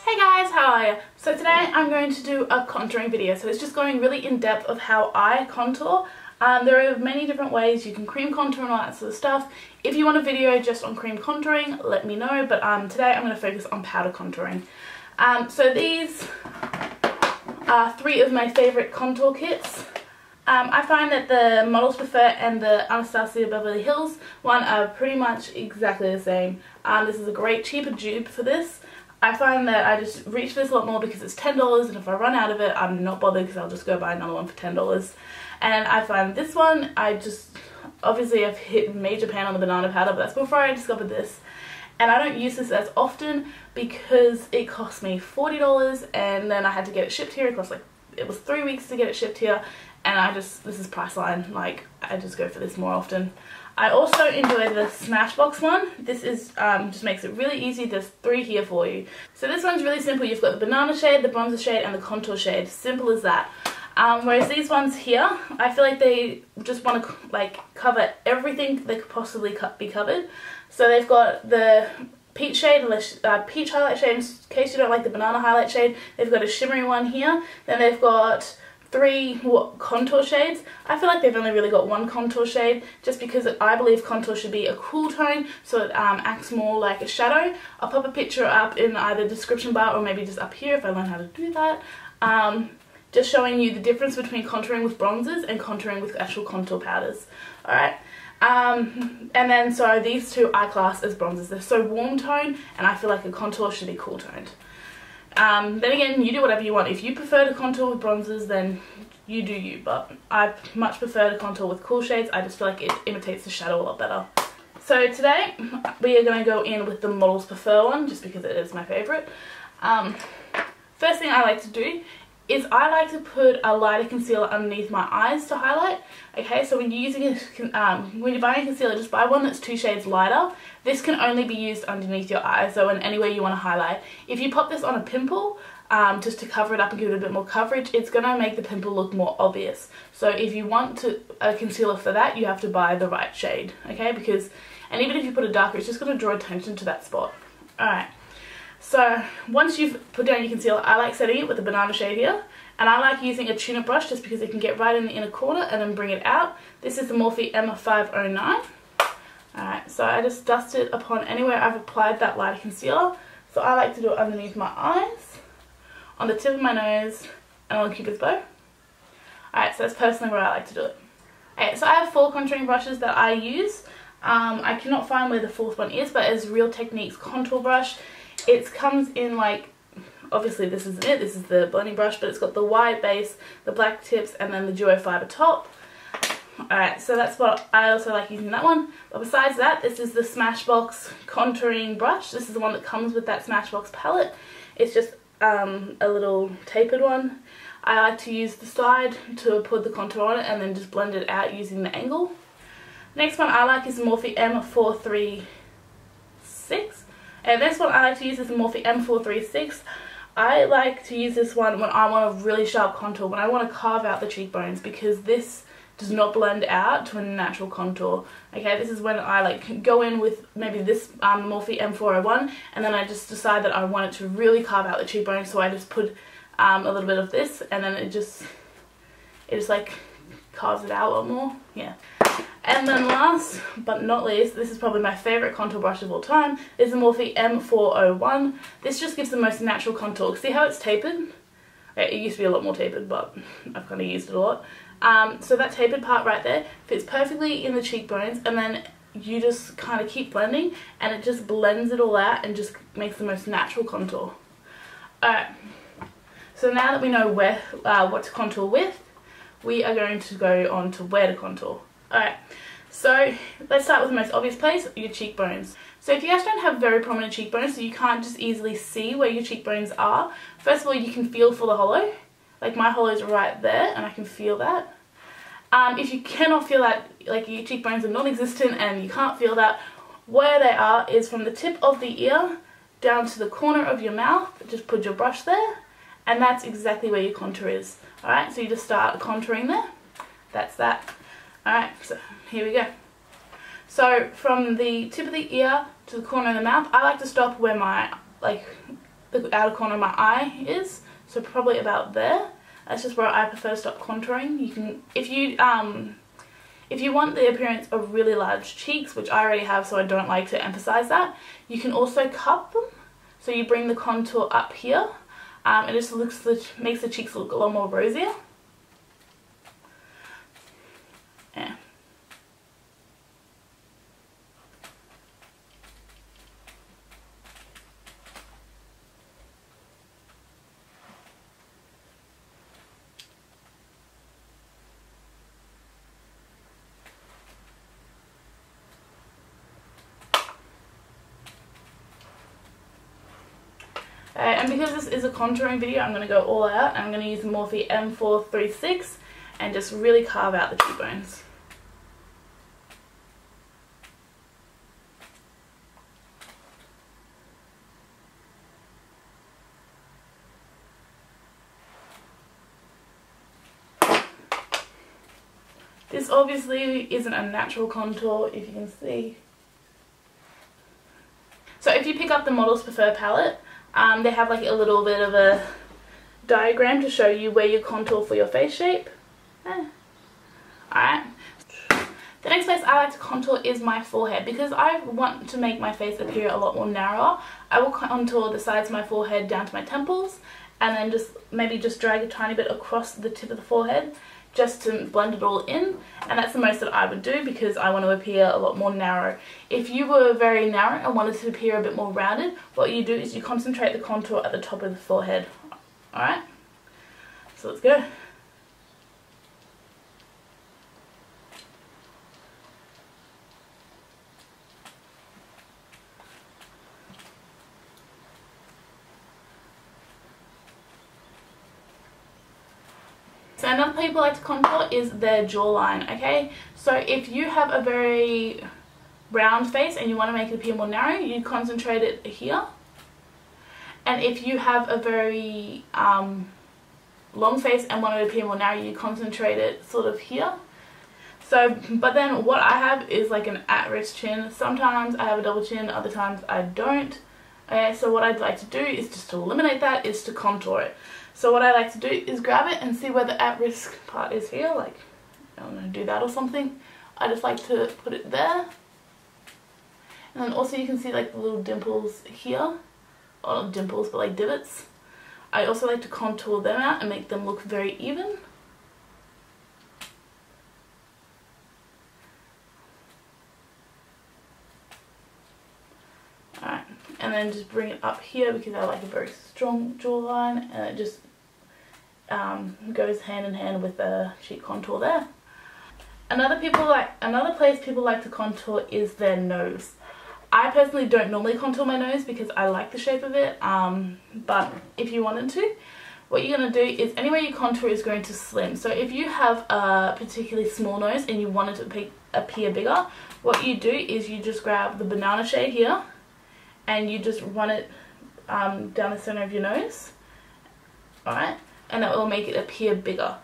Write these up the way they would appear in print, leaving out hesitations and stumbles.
Hey guys, how are you? So today I'm going to do a contouring video. So it's just going really in depth of how I contour. There are many different ways you can cream contour and all that sort of stuff. If you want a video just on cream contouring, let me know. But today I'm going to focus on powder contouring. So these are three of my favourite contour kits. I find that the Models Prefer and the Anastasia Beverly Hills one are pretty much exactly the same. This is a great cheaper dupe for this. I find that I just reach for this a lot more because it's $10, and if I run out of it, I'm not bothered because I'll just go buy another one for $10. And I find this one, obviously I've hit major pan on the banana powder, but that's before I discovered this. And I don't use this as often because it cost me $40, and then I had to get it shipped here. It was 3 weeks to get it shipped here, and this is Priceline, like I just go for this more often. I also enjoy the Smashbox one. This is just makes it really easy. There's three here for you. So this one's really simple. You've got the banana shade, the bronzer shade, and the contour shade. Simple as that. Whereas these ones here, I feel like they just want to cover everything that could possibly be covered. So they've got the peach shade, peach highlight shade in case you don't like the banana highlight shade. They've got a shimmery one here. Then they've got three contour shades. I feel like they've only really got one contour shade just because I believe contour should be a cool tone, so it acts more like a shadow. I'll pop a picture up in either the description bar or maybe just up here if I learn how to do that. Just showing you the difference between contouring with bronzers and contouring with actual contour powders. Alright. And then so these two I class as bronzers. They're so warm tone, and I feel like a contour should be cool toned. Then again, you do whatever you want. If you prefer to contour with bronzers, then you do you, but I much prefer to contour with cool shades. I just feel like it imitates the shadow a lot better. So today we are going to go in with the Models Prefer one, just because it is my favourite. First thing I like to do is I like to put a lighter concealer underneath my eyes to highlight. Okay, so when you're using when you're buying a concealer, just buy one that's 2 shades lighter. This can only be used underneath your eyes, so in anywhere you want to highlight. If you pop this on a pimple, just to cover it up and give it a bit more coverage, it's going to make the pimple look more obvious. So if you want a concealer for that, you have to buy the right shade, okay? And even if you put a darker, it's just going to draw attention to that spot. Alright. So once you've put down your concealer, I like setting it with the banana shade here, and I like using a tuna brush just because it can get right in the inner corner and then bring it out. This is the Morphe M509. Alright, so I just dust it upon anywhere I've applied that lighter concealer. So I like to do it underneath my eyes, on the tip of my nose, and on the Cupid's bow. Alright, so that's personally where I like to do it. Alright, so I have 4 contouring brushes that I use. I cannot find where the 4th one is, but it's Real Techniques contour brush. It comes in obviously this isn't it, this is the blending brush, but it's got the white base, the black tips, and then the duo fiber top. Alright, so that's what I also like using that one. But besides that, this is the Smashbox contouring brush. This is the one that comes with that Smashbox palette. It's just a little tapered one. I like to use the side to put the contour on it and then just blend it out using the angle. Next one I like is the Morphe M436. And this one I like to use is the Morphe M436. I like to use this one when I want a really sharp contour, when I want to carve out the cheekbones, because this does not blend out to a natural contour. Okay, this is when I go in with maybe this Morphe M401, and then I just decide that I want it to really carve out the cheekbones, so I just put a little bit of this, and then it just carves it out a lot more. Yeah. And then last but not least, this is probably my favourite contour brush of all time, is the Morphe M401. This just gives the most natural contour. See how it's tapered? It used to be a lot more tapered, but I've kind of used it a lot. So that tapered part right there fits perfectly in the cheekbones, and then you just kind of keep blending, and it just blends it all out and just makes the most natural contour. Alright, so now that we know what to contour with, we are going to go on to where to contour. Alright, so let's start with the most obvious place, your cheekbones. So if you guys don't have very prominent cheekbones, so you can't just easily see where your cheekbones are, first of all you can feel for the hollow. Like my hollow is right there, and I can feel that. If you cannot feel that, like your cheekbones are non-existent and you can't feel that, where they are is from the tip of the ear down to the corner of your mouth. Just put your brush there, and that's exactly where your contour is. Alright, so you just start contouring there. That's that. Alright, so here we go. So from the tip of the ear to the corner of the mouth, I like to stop where my the outer corner of my eye is, so probably about there. That's just where I prefer to stop contouring. You can, if you want the appearance of really large cheeks, which I already have, so I don't like to emphasize that, you can also cup them. So you bring the contour up here, and it just makes the cheeks look a lot more rosier. Yeah. And because this is a contouring video, I'm going to go all out, and I'm going to use the Morphe M436 and just really carve out the cheekbones. This obviously isn't a natural contour, if you can see. So if you pick up the Models Prefer palette, they have like a little bit of a diagram to show you where you contour for your face shape. Alright. The next place I like to contour is my forehead. Because I want to make my face appear a lot more narrower, I will contour the sides of my forehead down to my temples, and then maybe just drag a tiny bit across the tip of the forehead just to blend it all in, and that's the most that I would do because I want to appear a lot more narrow. If you were very narrow and wanted to appear a bit more rounded, what you do is you concentrate the contour at the top of the forehead. Alright, so let's go. So another place people like to contour is their jawline, okay? So if you have a very round face and you want to make it appear more narrow, you concentrate it here. And if you have a very long face and want it to appear more narrow, you concentrate it sort of here. So, but then what I have is like an at-risk chin. Sometimes I have a double chin, other times I don't. Okay, so what I'd like to do is just to eliminate that, is to contour it. So what I like to do is grab it and see where the at-risk part is here, like I don't know, do that or something. I just like to put it there. And then also you can see like the little dimples here. Or not dimples, but like divots. I also like to contour them out and make them look very even. Alright, and then just bring it up here because I like a very strong jawline, and it just goes hand in hand with the cheek contour there. Another place people like to contour is their nose. I personally don't normally contour my nose because I like the shape of it, but if you wanted to, what you're going to do is anywhere you contour is going to slim. So if you have a particularly small nose and you want it to appear bigger, what you do is you just grab the banana shade here and you just run it down the center of your nose, alright, and that will make it appear bigger.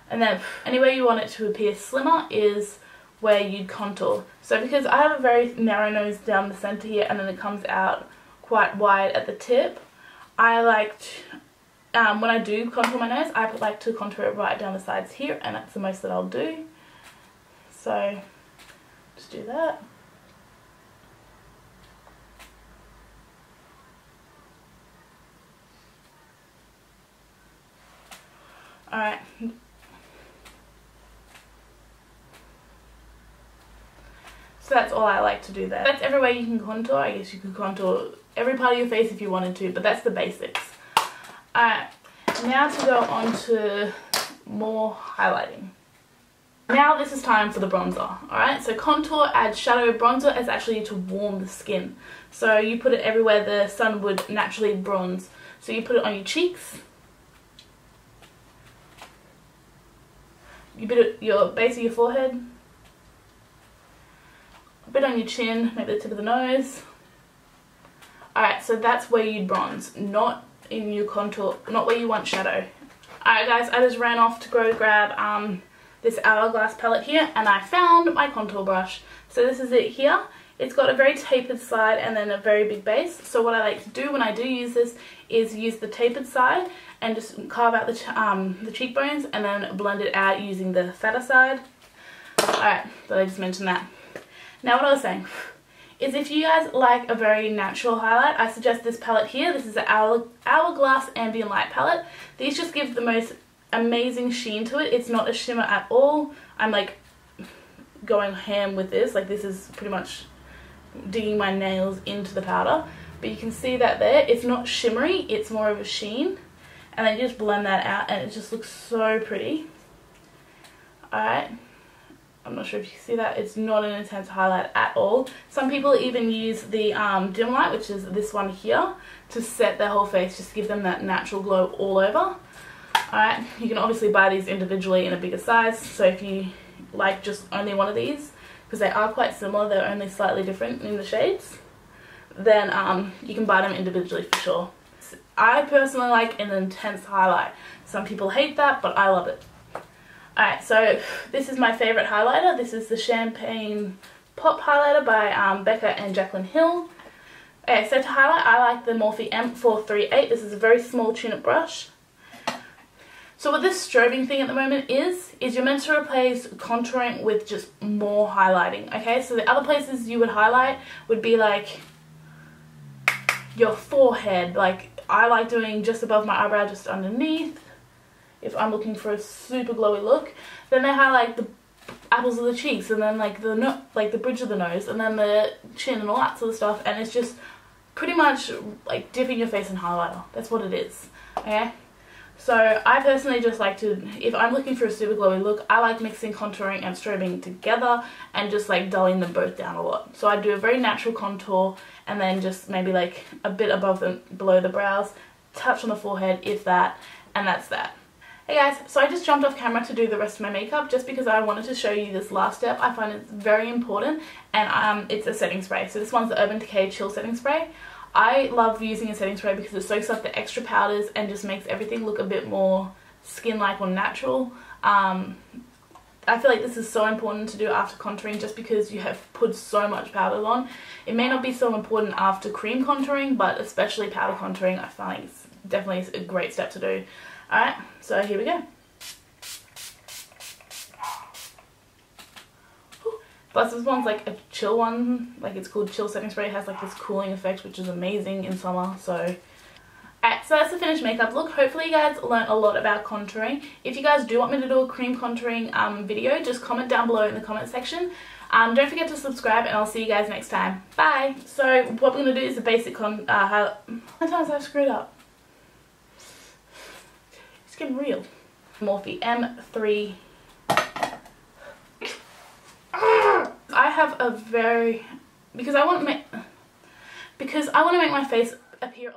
And then anywhere you want it to appear slimmer is where you'd contour. So because I have a very narrow nose down the center here and then it comes out quite wide at the tip, I like to, when I do contour my nose, I like to contour it right down the sides here, and that's the most that I'll do. So just do that. Alright. So that's all I like to do there. That's every way you can contour. I guess you could contour every part of your face if you wanted to, but that's the basics. Alright, now to go on to more highlighting. Now this is time for the bronzer, alright? So contour adds shadow. Bronzer is actually to warm the skin. So you put it everywhere the sun would naturally bronze. So you put it on your cheeks. You put it your base of your forehead. A bit on your chin, maybe the tip of the nose. Alright, so that's where you'd bronze, not in your contour, not where you want shadow. Alright guys, I just ran off to go grab this Hourglass palette here, and I found my contour brush. So this is it here. It's got a very tapered side and then a very big base. So what I like to do when I do use this is use the tapered side and just carve out the cheekbones and then blend it out using the fatter side. Alright, so I just mentioned that. Now what I was saying is, if you guys like a very natural highlight, I suggest this palette here. This is the Hourglass Ambient Light palette. These just give the most amazing sheen to it. It's not a shimmer at all. I'm like going ham with this. Like, this is pretty much digging my nails into the powder. But you can see that there. It's not shimmery. It's more of a sheen. And then you just blend that out and it just looks so pretty. Alright. I'm not sure if you see that. It's not an intense highlight at all. Some people even use the dim light, which is this one here, to set their whole face, just to give them that natural glow all over. Alright, you can obviously buy these individually in a bigger size, so if you like just only one of these, because they are quite similar, they're only slightly different in the shades, then you can buy them individually for sure. I personally like an intense highlight. Some people hate that, but I love it. Alright, so this is my favourite highlighter. This is the Champagne Pop Highlighter by Becca and Jaclyn Hill. Okay, so to highlight, I like the Morphe M438. This is a very small tune-up brush. So what this strobing thing at the moment is you're meant to replace contouring with just more highlighting, okay? So the other places you would highlight would be like your forehead. Like, I like doing just above my eyebrow, just underneath, if I'm looking for a super glowy look. Then they highlight the apples of the cheeks, and then like the bridge of the nose, and then the chin and all that sort of stuff, and it's just pretty much like dipping your face in highlighter. That's what it is, okay? So I personally just like to, if I'm looking for a super glowy look, I like mixing contouring and strobing together and just like dulling them both down a lot. So I do a very natural contour and then just maybe like a bit above and below the brows, touch on the forehead if that, and that's that. Hey guys, so I just jumped off camera to do the rest of my makeup just because I wanted to show you this last step. I find it's very important, and it's a setting spray. So this one's the Urban Decay Chill Setting Spray. I love using a setting spray because it soaks up the extra powders and just makes everything look a bit more skin-like or natural. I feel like this is so important to do after contouring just because you have put so much powder on. It may not be so important after cream contouring, but especially powder contouring, I find it's definitely a great step to do. Alright, so here we go. Plus this one's like a chill one, like it's called Chill Setting Spray. It has like this cooling effect, which is amazing in summer. So alright, so that's the finished makeup look. Hopefully you guys learned a lot about contouring. If you guys do want me to do a cream contouring video, just comment down below in the comment section. Don't forget to subscribe, and I'll see you guys next time. Bye! So what we're going to do is the basic highlight. How many times have I screwed up? It's getting real. Morphe M3. I have a very, because I want to make my face appear